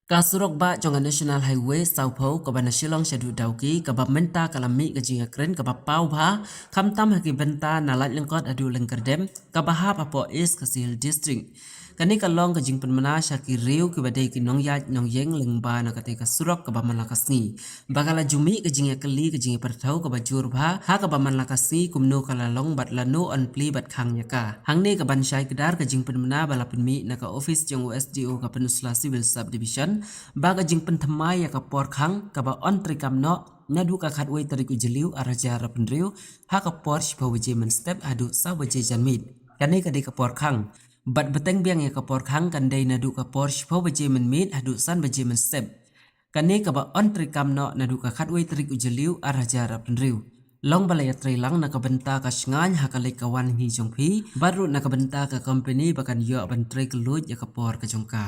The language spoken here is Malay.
Kasurok ba jonga National Highway Saupo ka ba na silong siya dudawki ka ba menta kalami ka jinga kren ka ba pau ba kamtam haki benta na lat lengkot adu lengkerdem ka ba hap apo is kasil district. Kani ka long ka jing penmana siya ki riu ki ba day ki nong yaj nong yeng lengba na kate ka surok ka ba malakasni. Bakala jumi ka jinga kali ka jinga pertau ka ba jur ba ha ka ba malakasni kumno kala long bat lano on pli bat khang yaka. Hang ni ka ban syai kedar ka jing penmana bala penmi na ka office jong USDO ka penusla civil subdivision baga jing Pynthymmai ya ka por khang ka ba on trikam no Naduh ka khat wei tarik ujeliu araja rapendriu ha ka por shipa waje men step adu sa waje janmit kani ka de ka por khang bat beteng biang ya ka por khang kan dei Naduh ka por shipa waje men mit adu san waje men step kani ka ba on trikam no Naduh ka khat wei tarik ujeliu araja rapendriu long balaya trilang na kabenta ka sngany hakale kawan hi jongphi baru na kabenta ka company bakan yo ban trik lut ya ka por ka jongka